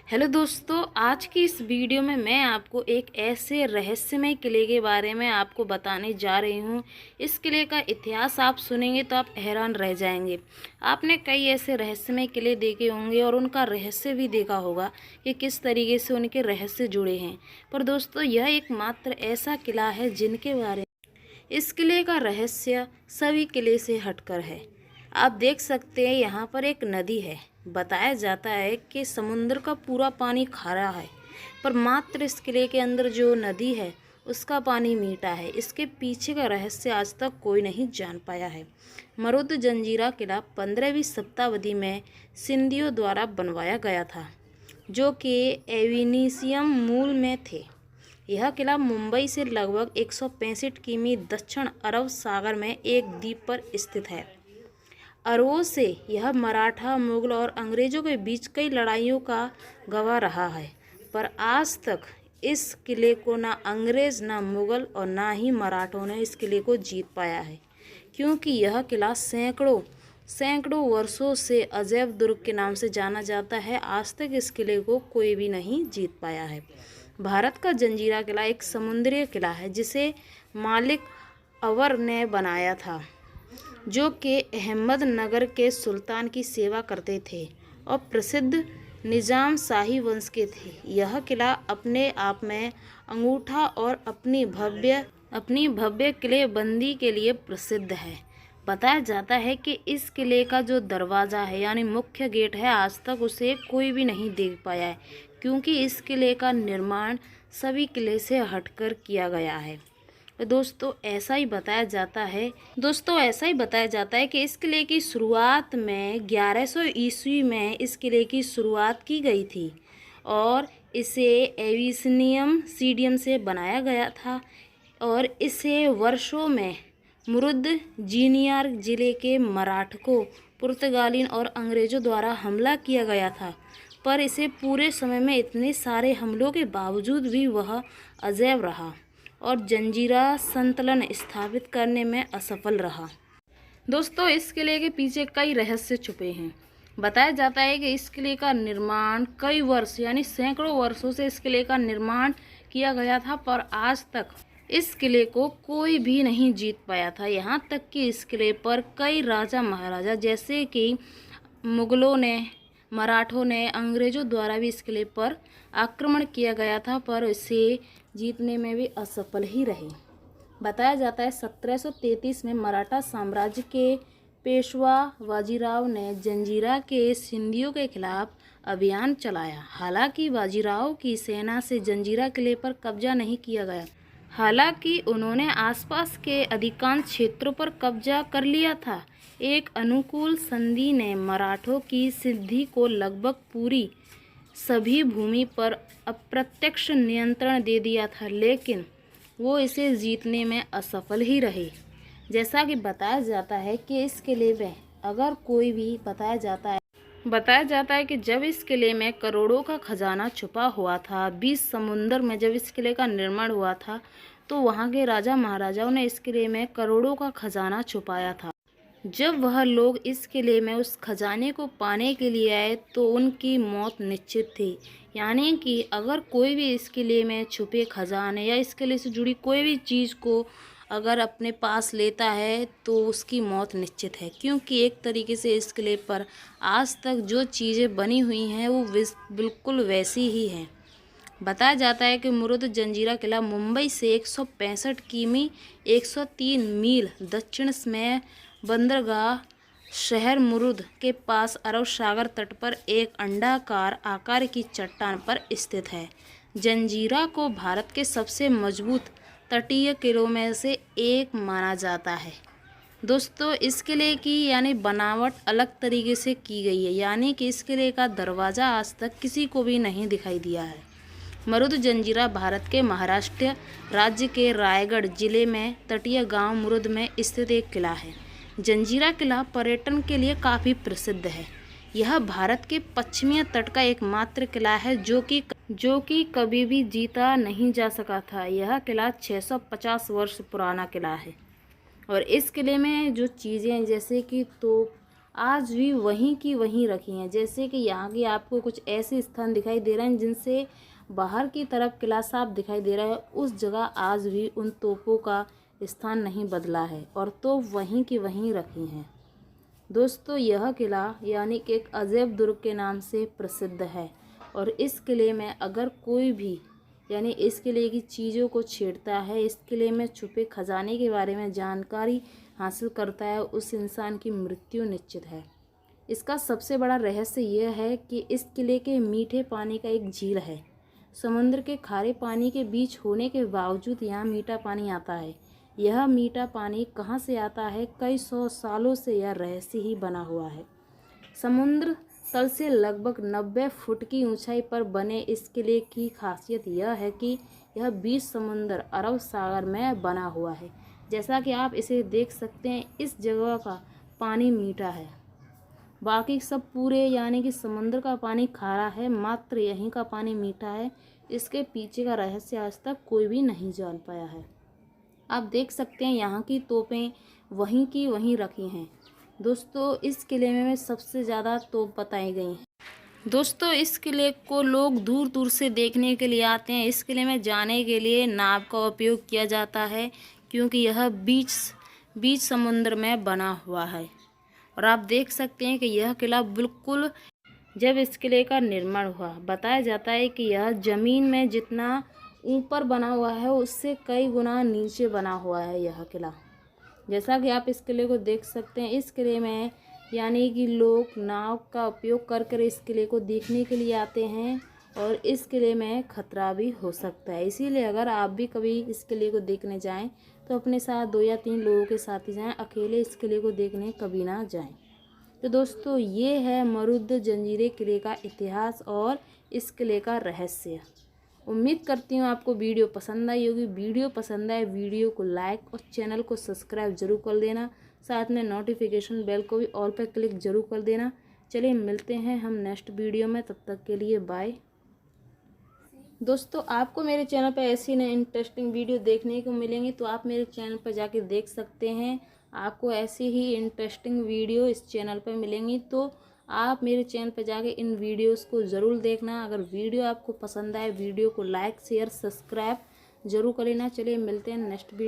Hello दोस्तों, आज की इस वीडियो में मैं आपको एक ऐसे रहस्यमय किले के बारे में आपको बताने जा रही हूँ। इस किले का इतिहास आप सुनेंगे तो आप हैरान रह जाएंगे। आपने कई ऐसे रहस्यमय किले देखे होंगे और उनका रहस्य भी देखा होगा कि किस तरीके से उनके रहस्य जुड़े हैं, पर दोस्तों यह एकमात्र ऐसा किला है जिनके बारे में इस किले का रहस्य सभी किले से हटकर है। आप देख सकते हैं यहाँ पर एक नदी है। बताया जाता है कि समुद्र का पूरा पानी खारा है, पर मात्र इस किले के अंदर जो नदी है उसका पानी मीठा है। इसके पीछे का रहस्य आज तक कोई नहीं जान पाया है। मरुद जंजीरा किला 15वीं शताब्दी में सिंधियों द्वारा बनवाया गया था, जो कि एविनीशियम मूल में थे। यह किला मुंबई से लगभग 165 किमी दक्षिण अरब सागर में एक द्वीप पर स्थित है। अरबों से यह मराठा, मुगल और अंग्रेज़ों के बीच कई लड़ाइयों का गवाह रहा है, पर आज तक इस किले को ना अंग्रेज़, ना मुगल और ना ही मराठों ने इस किले को जीत पाया है, क्योंकि यह किला सैकड़ों वर्षों से अजैब दुर्ग के नाम से जाना जाता है। आज तक इस किले को कोई भी नहीं जीत पाया है। भारत का जंजीरा किला एक समुद्री किला है जिसे मालिक अवर ने बनाया था, जो कि अहमदनगर के सुल्तान की सेवा करते थे और प्रसिद्ध निजाम शाही वंश के थे। यह किला अपने आप में अंगूठा और अपनी भव्य किलेबंदी के लिए प्रसिद्ध है। बताया जाता है कि इस किले का जो दरवाज़ा है यानी मुख्य गेट है, आज तक उसे कोई भी नहीं देख पाया है, क्योंकि इस किले का निर्माण सभी किले से हटकर किया गया है। दोस्तों ऐसा ही बताया जाता है कि इस किले की शुरुआत में 1100 ईस्वी में इस किले की शुरुआत की गई थी और इसे एविसिनियम सीडियम से बनाया गया था और इसे वर्षों में मुरुद जीनियार जिले के मराठकों, पुर्तगालियों और अंग्रेज़ों द्वारा हमला किया गया था, पर इसे पूरे समय में इतने सारे हमलों के बावजूद भी वह अजेय रहा और जंजीरा संतुलन स्थापित करने में असफल रहा। दोस्तों इस किले के पीछे कई रहस्य छुपे हैं। बताया जाता है कि इस किले का निर्माण कई वर्ष यानी सैकड़ों वर्षों से इस किले का निर्माण किया गया था, पर आज तक इस किले को कोई भी नहीं जीत पाया था। यहाँ तक कि इस किले पर कई राजा महाराजा जैसे कि मुगलों ने, मराठों ने, अंग्रेज़ों द्वारा भी इस किले पर आक्रमण किया गया था, पर इसे जीतने में भी असफल ही रहे। बताया जाता है 1733 में मराठा साम्राज्य के पेशवा बाजीराव ने जंजीरा के सिंधियों के खिलाफ अभियान चलाया। हालांकि बाजीराव की सेना से जंजीरा किले पर कब्जा नहीं किया गया। हालांकि उन्होंने आसपास के अधिकांश क्षेत्रों पर कब्जा कर लिया था। एक अनुकूल संधि ने मराठों की सिद्धि को लगभग पूरी सभी भूमि पर अप्रत्यक्ष नियंत्रण दे दिया था, लेकिन वो इसे जीतने में असफल ही रहे। जैसा कि बताया जाता है कि इस किले में अगर कोई भी बताया जाता है कि जब इस किले में करोड़ों का खजाना छुपा हुआ था, 20 समुंदर में जब इस किले का निर्माण हुआ था, तो वहाँ के राजा महाराजाओं ने इस किले में करोड़ों का खजाना छुपाया था। जब वह लोग इस किले में उस खजाने को पाने के लिए आए तो उनकी मौत निश्चित थी। यानी कि अगर कोई भी इस किले में छुपे खजाने या इस किले से जुड़ी कोई भी चीज़ को अगर अपने पास लेता है तो उसकी मौत निश्चित है, क्योंकि एक तरीके से इस किले पर आज तक जो चीज़ें बनी हुई हैं वो बिल्कुल वैसी ही हैं। बताया जाता है कि मुरुद जंजीरा किला मुंबई से 165 किमी 103 मील दक्षिण में बंदरगाह शहर मुरुद के पास अरब सागर तट पर एक अंडाकार आकार की चट्टान पर स्थित है। जंजीरा को भारत के सबसे मजबूत तटीय किलों में से एक माना जाता है। दोस्तों इस किले की यानी बनावट अलग तरीके से की गई है, यानी कि इस किले का दरवाज़ा आज तक किसी को भी नहीं दिखाई दिया है। मरुद जंजीरा भारत के महाराष्ट्र राज्य के रायगढ़ जिले में तटीय गांव मुरुद में स्थित एक किला है। जंजीरा किला पर्यटन के लिए काफ़ी प्रसिद्ध है। यह भारत के पश्चिमी तट का एकमात्र किला है जो कि कभी भी जीता नहीं जा सका था। यह किला 650 वर्ष पुराना किला है और इस किले में जो चीज़ें जैसे कि तोप, आज भी वहीं की वहीं रखी हैं। जैसे कि यहाँ की आपको कुछ ऐसे स्थान दिखाई दे रहे हैं जिनसे बाहर की तरफ किला साफ दिखाई दे रहा है, उस जगह आज भी उन तोपों का स्थान नहीं बदला है और तोप वहीं की वहीं रखी हैं। दोस्तों, यह किला यानी कि एक अजैब दुर्ग के नाम से प्रसिद्ध है और इस किले में अगर कोई भी यानी इस किले की चीज़ों को छेड़ता है, इस किले में छुपे खजाने के बारे में जानकारी हासिल करता है, उस इंसान की मृत्यु निश्चित है। इसका सबसे बड़ा रहस्य यह है कि इस किले के मीठे पानी का एक झील है। समुद्र के खारे पानी के बीच होने के बावजूद यहाँ मीठा पानी आता है। यह मीठा पानी कहाँ से आता है, कई सौ सालों से यह रहस्य ही बना हुआ है। समुद्र तल से लगभग 90 फुट की ऊंचाई पर बने इस किले की खासियत यह है कि यह 20 समुद्र अरब सागर में बना हुआ है। जैसा कि आप इसे देख सकते हैं, इस जगह का पानी मीठा है, बाकी सब पूरे यानी कि समुद्र का पानी खारा है, मात्र यहीं का पानी मीठा है। इसके पीछे का रहस्य आज तक कोई भी नहीं जान पाया है। आप देख सकते हैं यहाँ की तोपें वहीं की वहीं रखी हैं। दोस्तों, इस किले में सबसे ज़्यादा तोप बताई गई हैं। दोस्तों, इस किले को लोग दूर दूर से देखने के लिए आते हैं। इस किले में जाने के लिए नाव का उपयोग किया जाता है क्योंकि यह बीच समुद्र में बना हुआ है। और आप देख सकते हैं कि यह किला बिल्कुल, जब इस किले का निर्माण हुआ, बताया जाता है कि यह ज़मीन में जितना ऊपर बना हुआ है उससे कई गुना नीचे बना हुआ है यह किला। जैसा कि आप इस किले को देख सकते हैं, इस किले में यानी कि लोग नाव का उपयोग कर कर इस किले को देखने के लिए आते हैं और इस किले में खतरा भी हो सकता है। इसीलिए अगर आप भी कभी इस किले को देखने जाएं तो अपने साथ 2 या 3 लोगों के साथ ही जाएं, अकेले इस किले को देखने कभी ना जाएं। तो दोस्तों, ये है मरुद्र जंजीरें किले का इतिहास और इस किले का रहस्य। उम्मीद करती हूँ आपको वीडियो पसंद आई होगी। वीडियो पसंद आए वीडियो को लाइक और चैनल को सब्सक्राइब जरूर कर देना, साथ में नोटिफिकेशन बेल को भी ऑल पर क्लिक जरूर कर देना। चलिए मिलते हैं हम नेक्स्ट वीडियो में, तब तक के लिए बाय। दोस्तों, आपको मेरे चैनल पर ऐसी नई इंटरेस्टिंग वीडियो देखने को मिलेंगी तो आप मेरे चैनल पर जाके देख सकते हैं। आपको ऐसी ही इंटरेस्टिंग वीडियो इस चैनल पर मिलेंगी तो आप मेरे चैनल पर जाके इन वीडियोस को ज़रूर देखना। अगर वीडियो आपको पसंद आए वीडियो को लाइक शेयर सब्सक्राइब जरूर कर लेना। चलिए मिलते हैं नेक्स्ट वीडियो।